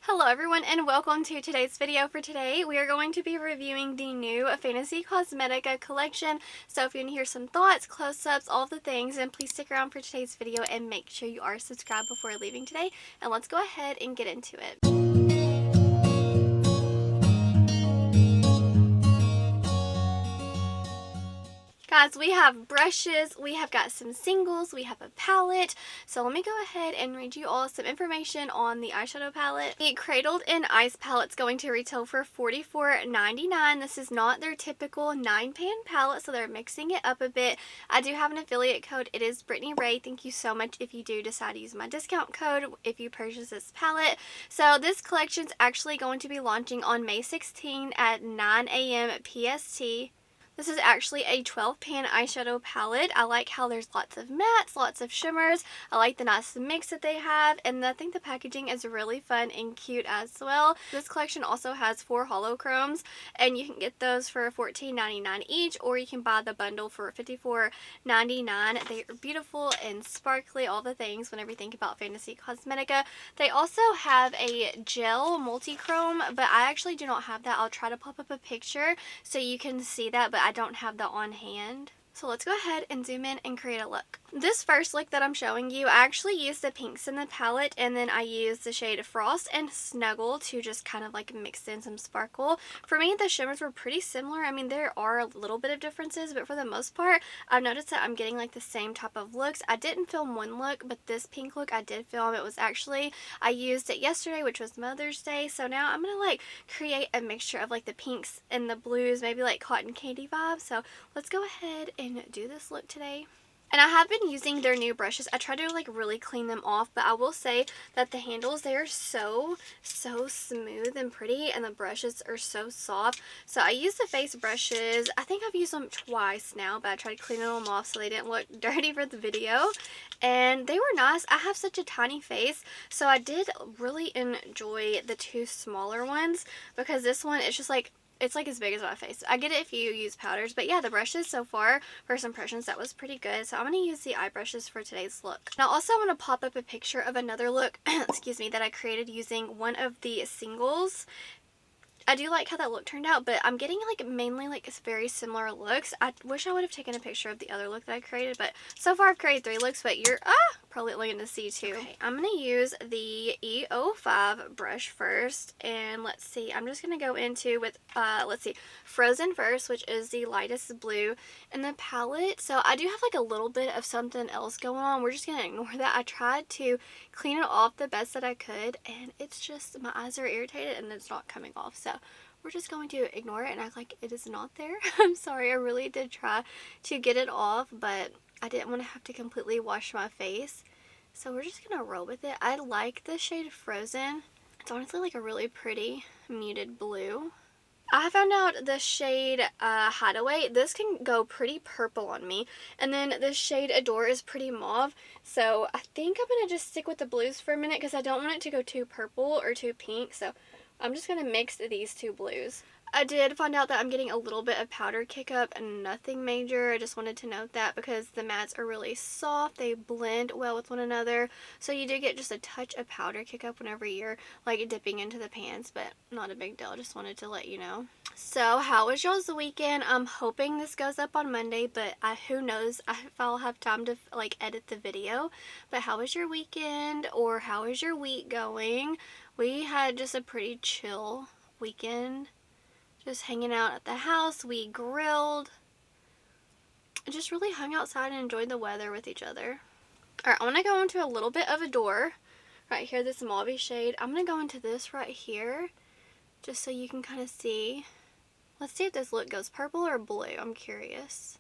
Hello everyone and welcome to today's video. For today we are going to be reviewing the new Fantasy Cosmetica collection. So if you want to hear some thoughts, close-ups, all the things, then please stick around for today's video and make sure you are subscribed before leaving today. And let's go ahead and get into it. Guys, we have brushes, we have got some singles, we have a palette. So let me go ahead and read you all some information on the eyeshadow palette. The Cradled In Ice palette's going to retail for $44.99. This is not their typical 9-pan palette, so they're mixing it up a bit. I do have an affiliate code. It is BRITTANYRAE. Thank you so much if you do decide to use my discount code if you purchase this palette. So this collection's actually going to be launching on May 16 at 9 a.m. PST. This is actually a 12-pan eyeshadow palette. I like how there's lots of mattes, lots of shimmers. I like the nice mix that they have, and I think the packaging is really fun and cute as well. This collection also has 4 holochromes, and you can get those for $14.99 each, or you can buy the bundle for $54.99. They are beautiful and sparkly, all the things whenever you think about Fantasy Cosmetica. They also have a gel multichrome, but I actually do not have that. I'll try to pop up a picture so you can see that, but I don't have that on hand. So let's go ahead and zoom in and create a look. This first look that I'm showing you, I actually used the pinks in the palette, and then I used the shade Frost and Snuggle to just kind of like mix in some sparkle. For me, the shimmers were pretty similar. I mean, there are a little bit of differences, but for the most part, I've noticed that I'm getting like the same type of looks. I didn't film one look, but this pink look I did film. It was actually, I used it yesterday, which was Mother's Day. So now I'm gonna like create a mixture of like the pinks and the blues, maybe like cotton candy vibes. So let's go ahead and do this look today. And I have been using their new brushes. I try to like really clean them off, but I will say that the handles, they are so smooth and pretty, and the brushes are so soft. So I use the face brushes. I think I've used them twice now, but I tried cleaning them off so they didn't look dirty for the video. And they were nice. I have such a tiny face, so I did really enjoy the 2 smaller ones, because this one, it's just like, it's like as big as my face. I get it if you use powders, but yeah, the brushes so far, first impressions, that was pretty good. So I'm going to use the eye brushes for today's look. Now also I want to pop up a picture of another look, excuse me, that I created using one of the singles. I do like how that look turned out, but I'm getting like mainly like very similar looks. I wish I would have taken a picture of the other look that I created, but so far I've created 3 looks, but you're probably only going to see 2. Okay, I'm going to use the E05 brush first, and let's see, I'm just going to go into with, let's see, Frozen first, which is the lightest blue in the palette. So I do have like a little bit of something else going on. We're just going to ignore that. I tried to clean it off the best that I could, and it's just, my eyes are irritated and it's not coming off. So we're just going to ignore it and act like it is not there. I'm sorry, I really did try to get it off, but I didn't want to have to completely wash my face. So we're just going to roll with it. I like the shade Frozen. It's honestly like a really pretty muted blue. I found out the shade Hideaway, this can go pretty purple on me. And then the shade Adore is pretty mauve. So I think I'm going to just stick with the blues for a minute, because I don't want it to go too purple or too pink. So I'm just going to mix these 2 blues. I did find out that I'm getting a little bit of powder kick up, and nothing major. I just wanted to note that because the mattes are really soft. They blend well with one another. So you do get just a touch of powder kick up whenever you're like dipping into the pans, but not a big deal. Just wanted to let you know. So how was y'all's weekend? I'm hoping this goes up on Monday, but who knows if I'll have time to like edit the video. But how was your weekend, or how is your week going? We had just a pretty chill weekend. Just hanging out at the house. We grilled. Just really hung outside and enjoyed the weather with each other. Alright, I want to go into a little bit of Adore. Right here, this mauve shade. I'm going to go into this right here, just so you can kind of see. Let's see if this look goes purple or blue. I'm curious.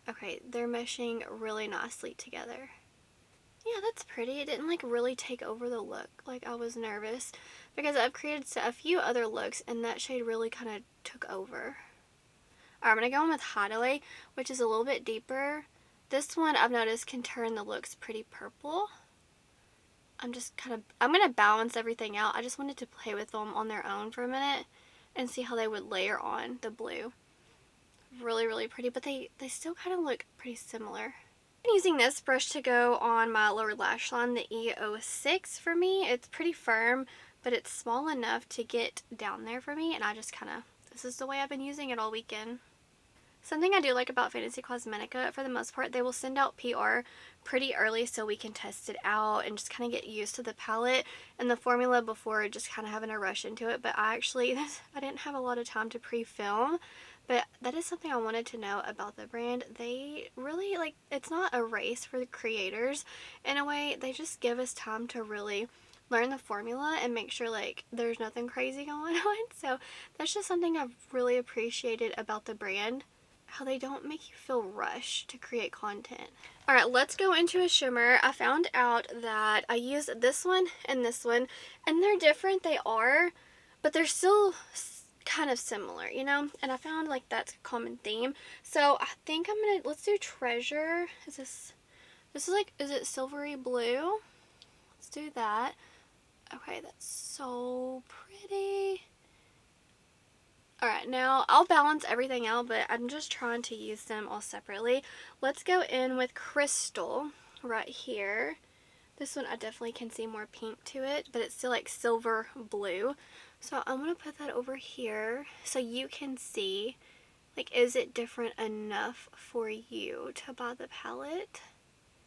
Okay, they're meshing really nicely together. Yeah, that's pretty. It didn't like really take over the look like I was nervous, because I've created a few other looks and that shade really kind of took over. Alright, I'm going to go in with Hideaway, which is a little bit deeper. This one I've noticed can turn the looks pretty purple. I'm going to balance everything out. I just wanted to play with them on their own for a minute and see how they would layer on the blue. Really pretty, but they still kind of look pretty similar. I'm using this brush to go on my lower lash line, the E06 for me. It's pretty firm, but it's small enough to get down there for me, and I just kind of, this is the way I've been using it all weekend. Something I do like about Fantasy Cosmetica, for the most part, they will send out PR pretty early so we can test it out and just kind of get used to the palette and the formula before just kind of having to rush into it. But I didn't have a lot of time to pre-film, but that is something I wanted to know about the brand. They really, like, it's not a race for the creators in a way. They just give us time to really learn the formula and make sure, like, there's nothing crazy going on. So that's just something I've really appreciated about the brand, how they don't make you feel rushed to create content. Alright, let's go into a shimmer. I found out that I use this one, and they're different, they are, but they're still kind of similar, you know? And I found like that's a common theme. So I think let's do Treasure. This is like, is it silvery blue? Let's do that. Okay, that's so pretty. Alright, now I'll balance everything out, but I'm just trying to use them all separately. Let's go in with Crystal right here. This one I definitely can see more pink to it, but it's still like silver blue. So I'm going to put that over here so you can see, like, is it different enough for you to buy the palette?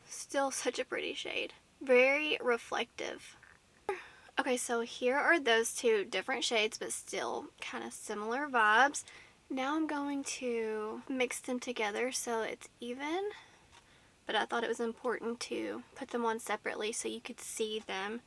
Still such a pretty shade. Very reflective. Okay, so here are those two different shades, but still kind of similar vibes. Now I'm going to mix them together so it's even, but I thought it was important to put them on separately so you could see them,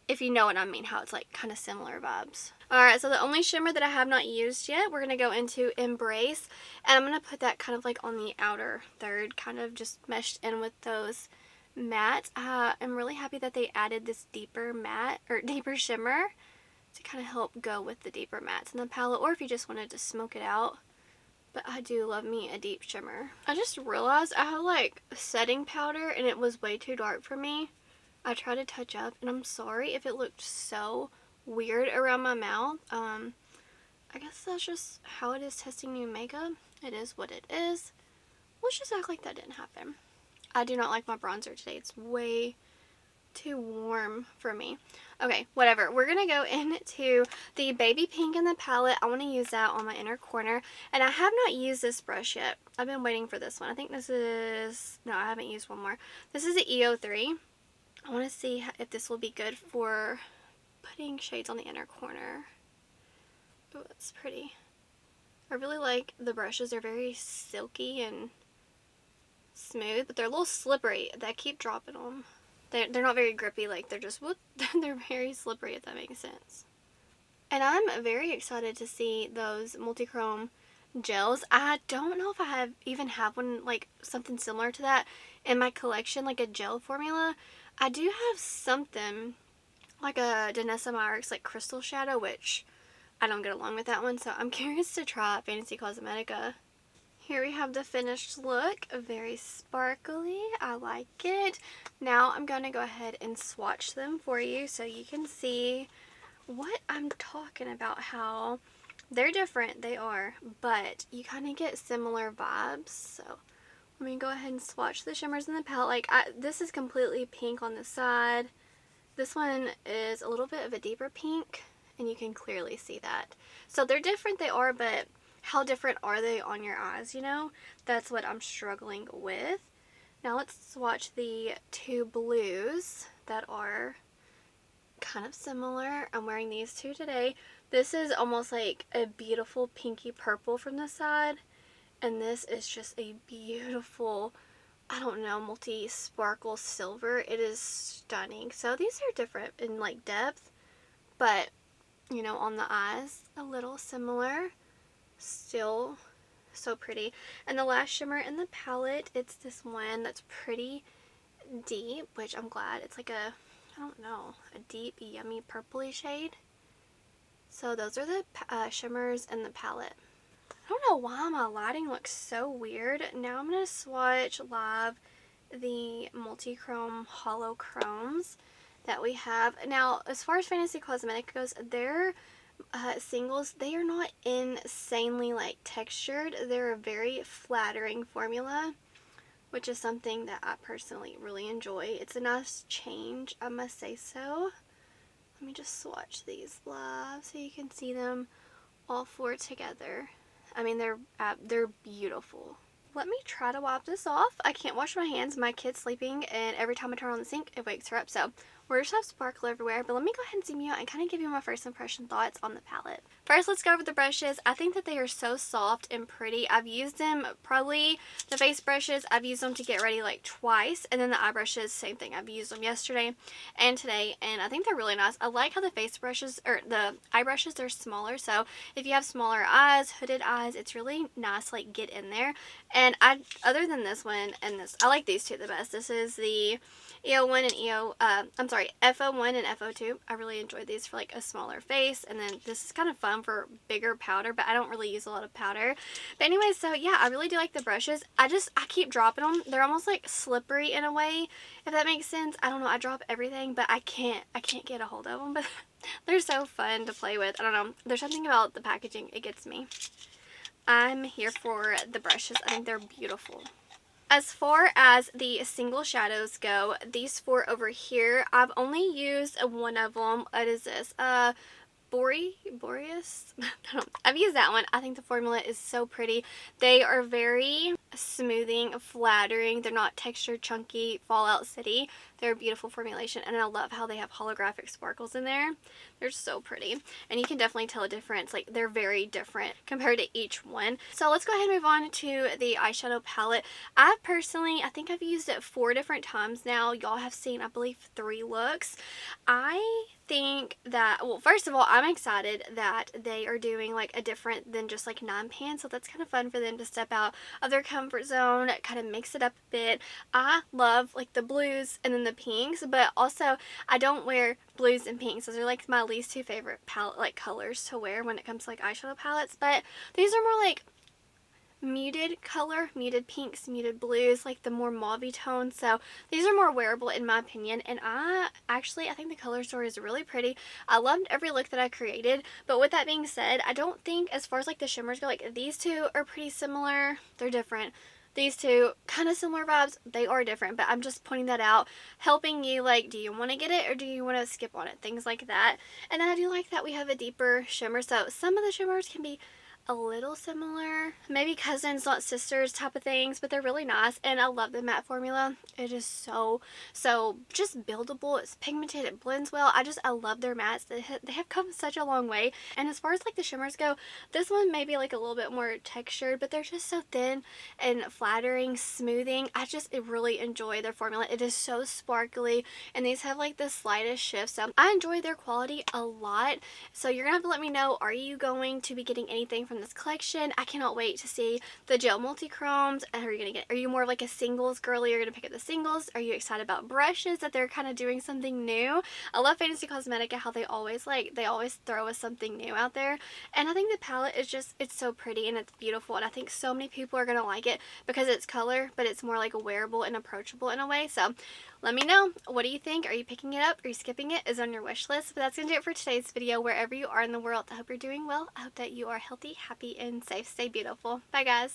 if you know what I mean, how it's like kind of similar vibes. Alright, so the only shimmer that I have not used yet, we're going to go into Embrace, and I'm going to put that kind of like on the outer third, kind of just meshed in with those matte. I'm really happy that they added this deeper matte, or deeper shimmer, to kind of help go with the deeper mattes in the palette, or if you just wanted to smoke it out. But I do love me a deep shimmer. I just realized I have like setting powder and it was way too dark for me. I tried to touch up, and I'm sorry if it looked so weird around my mouth. I guess that's just how it is testing new makeup. It is what it is. Let's just act like that didn't happen. I do not like my bronzer today. It's way too warm for me. Okay, whatever. We're going to go into the baby pink in the palette. I want to use that on my inner corner. And I have not used this brush yet. I've been waiting for this one. I think this is... No, I haven't used one more. This is the E03. I want to see if this will be good for putting shades on the inner corner. Oh, that's pretty. I really like the brushes. They're very silky and smooth, but they're a little slippery. I keep dropping them. They're not very grippy, like they're just, whoop, they're very slippery, if that makes sense. And I'm very excited to see those multichrome gels. I don't know if I even have one, like something similar to that in my collection, like a gel formula. I do have something like a Danessa Myricks like crystal shadow, which I don't get along with that one, so I'm curious to try Fantasy Cosmetica. Here we have the finished look. Very sparkly. I like it. Now I'm going to go ahead and swatch them for you so you can see what I'm talking about, how they're different. They are, but you kind of get similar vibes. So let me go ahead and swatch the shimmers in the palette. Like, this is completely pink on the side. This one is a little bit of a deeper pink, and you can clearly see that. So they're different, they are, but how different are they on your eyes, you know? That's what I'm struggling with. Now let's swatch the two blues that are kind of similar. I'm wearing these two today. This is almost like a beautiful pinky purple from the side, and this is just a beautiful, I don't know, multi-sparkle silver. It is stunning. So these are different in like depth, but you know, on the eyes a little similar. Still so pretty. And the last shimmer in the palette, it's this one that's pretty deep, which I'm glad. It's like a, I don't know, a deep yummy purpley shade. So those are the shimmers in the palette. I don't know why my lighting looks so weird. Now I'm going to swatch live the multichrome holochromes that we have. Now, as far as Fantasy Cosmetics goes, their singles, they are not insanely like textured. They're a very flattering formula. which is something that I personally really enjoy. It's a nice change, I must say so. Let me just swatch these live so you can see them all four together. I mean, they're beautiful. Let me try to wipe this off. I can't wash my hands. My kid's sleeping, and every time I turn on the sink, it wakes her up. So we're just have sparkle everywhere. But let me go ahead and zoom you out and kind of give you my first impression thoughts on the palette. First, let's go over the brushes. I think that they are so soft and pretty. I've used them, probably the face brushes, I've used them to get ready like twice. And then the eye brushes, same thing. I've used them yesterday and today, and I think they're really nice. I like how the face brushes, or the eye brushes, they're smaller. So if you have smaller eyes, hooded eyes, it's really nice, like, get in there. And other than this one and this, I like these two the best. This is the EO1 and FO1 and FO2. I really enjoyed these for like a smaller face, and then this is kind of fun for bigger powder, but I don't really use a lot of powder. But anyway, so yeah, I really do like the brushes. I keep dropping them. They're almost like slippery in a way, if that makes sense. I don't know, I drop everything, but I can't get a hold of them, but they're so fun to play with. I don't know, there's something about the packaging, it gets me. I'm here for the brushes. I think they're beautiful. As far as the single shadows go, these four over here, I've only used one of them. What is this? Boreas? I've used that one. I think the formula is so pretty. They are very smoothing, flattering. They're not textured, chunky, Fallout City. They're a beautiful formulation, and I love how they have holographic sparkles in there. They're so pretty, and you can definitely tell a difference. Like, they're very different compared to each one. So let's go ahead and move on to the eyeshadow palette. I think I've used it 4 different times now. Y'all have seen, I believe, 3 looks. I think that, well, first of all, I'm excited that they are doing like a different than just like 9 pan, so that's kind of fun for them to step out of their comfort zone, kind of mix it up a bit. I love like the blues and then the pinks, but also I don't wear blues and pinks. Those are like my least 2 favorite palette like colors to wear when it comes to like eyeshadow palettes, but these are more like muted color, muted pinks, muted blues, like the more mauve tones. So these are more wearable in my opinion, and I think the color story is really pretty. I loved every look that I created, but with that being said, I don't think, as far as like the shimmers go, like these two are pretty similar. They're different. These two, kind of similar vibes. They are different, but I'm just pointing that out, helping you, like, do you want to get it or do you want to skip on it? Things like that. And then I do like that we have a deeper shimmer, so some of the shimmers can be a little similar, maybe cousins not sisters type of things, but they're really nice. And I love the matte formula. It is so just buildable. It's pigmented, it blends well. I love their mattes. They have come such a long way. And as far as like the shimmers go, this one may be like a little bit more textured, but they're just so thin and flattering, smoothing. I really enjoy their formula. It is so sparkly, and these have like the slightest shift, so I enjoy their quality a lot. So you're gonna have to let me know, are you going to be getting anything from this collection? I cannot wait to see the gel multichromes. Are you more of like a singles girly? You're gonna pick up the singles? Are you excited about brushes, that they're kind of doing something new? I love Fantasy Cosmetica, how they always throw us something new out there. And I think the palette is it's so pretty and it's beautiful, and I think so many people are gonna like it because it's color, but it's more like a wearable and approachable in a way. So let me know, what do you think? Are you picking it up? Are you skipping it? Is it on your wish list? But that's gonna do it for today's video. Wherever you are in the world, I hope you're doing well. I hope that you are healthy, happy, and safe. Stay beautiful. Bye, guys.